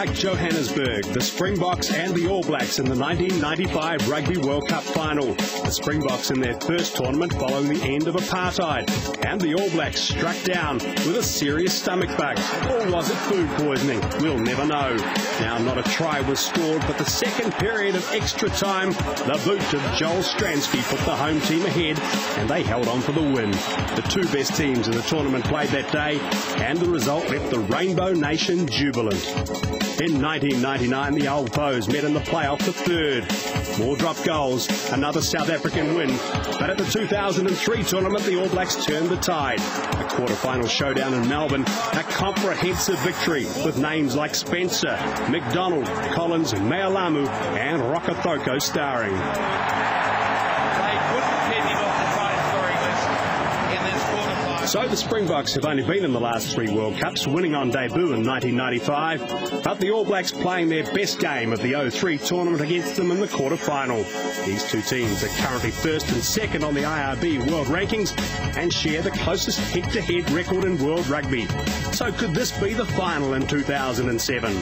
like Johannesburg, the Springboks and the All Blacks in the 1995 Rugby World Cup final. The Springboks in their first tournament following the end of apartheid. And the All Blacks struck down with a serious stomach bug. Or was it food poisoning? We'll never know. Now, not a try was scored, but the second period of extra time, the boot of Joel Stransky put the home team ahead, and they held on for the win. The two best teams in the tournament played that day, and the result left the Rainbow Nation jubilant. In 1999, the old foes met in the playoff for third. More drop goals, another South African win. But at the 2003 tournament, the All Blacks turned the tide. A quarter-final showdown in Melbourne, a comprehensive victory with names like Spencer, McDonald, Collins, Mealamu and Rokotoko starring. So the Springboks have only been in the last three World Cups, winning on debut in 1995, but the All Blacks playing their best game of the 03 tournament against them in the quarter-final. These two teams are currently first and second on the IRB World Rankings and share the closest head-to-head record in World Rugby. So could this be the final in 2007?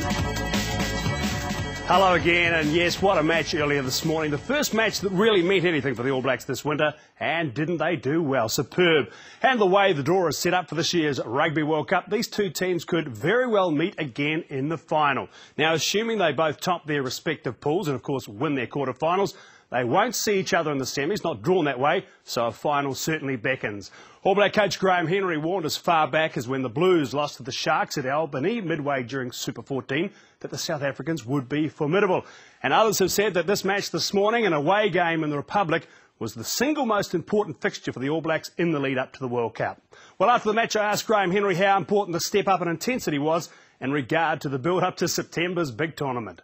Hello again, and yes, what a match earlier this morning. The first match that really meant anything for the All Blacks this winter, and didn't they do well? Superb. And the way the draw is set up for this year's Rugby World Cup, these two teams could very well meet again in the final. Now, assuming they both top their respective pools and, of course, win their quarterfinals, they won't see each other in the semis, not drawn that way, so a final certainly beckons. All Black coach Graham Henry warned as far back as when the Blues lost to the Sharks at Albany midway during Super 14 that the South Africans would be formidable. And others have said that this match this morning, an away game in the Republic, was the single most important fixture for the All Blacks in the lead up to the World Cup. Well, after the match, I asked Graham Henry how important the step up in intensity was in regard to the build up to September's big tournament.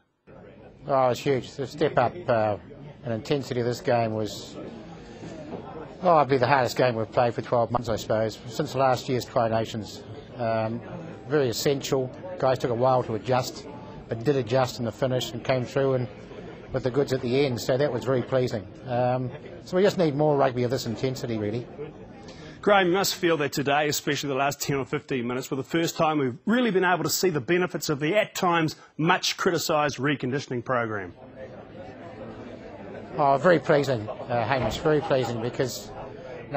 Oh, it's huge. The step up and intensity of this game was, it'd be the hardest game we've played for 12 months, I suppose, since last year's Tri Nations. Very essential. Guys took a while to adjust, but did adjust in the finish and came through and with the goods at the end, so that was very pleasing. So we just need more rugby of this intensity, really. Graham, you must feel that today, especially the last 10 or 15 minutes, were the first time we've really been able to see the benefits of the, at times, much criticised reconditioning program. Oh, very pleasing, Hamish, very pleasing, because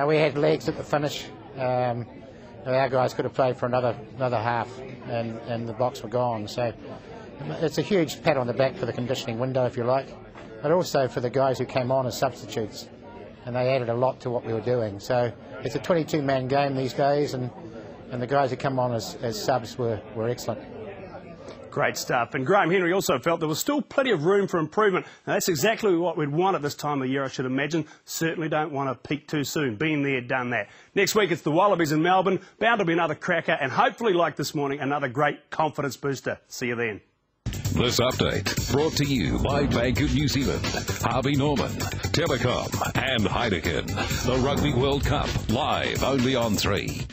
we had legs at the finish. Our guys could have played for another half, and the Boks were gone. So it's a huge pat on the back for the conditioning window, if you like, but also for the guys who came on as substitutes, and they added a lot to what we were doing. So it's a 22-man game these days, and the guys who come on as subs were excellent. Great stuff. And Graham Henry also felt there was still plenty of room for improvement. Now, that's exactly what we'd want at this time of year, I should imagine. Certainly don't want to peak too soon. Been there, done that. Next week, it's the Wallabies in Melbourne. Bound to be another cracker, and hopefully, like this morning, another great confidence booster. See you then. This update brought to you by Bank of New Zealand, Harvey Norman, Telecom and Heineken. The Rugby World Cup, live only on 3.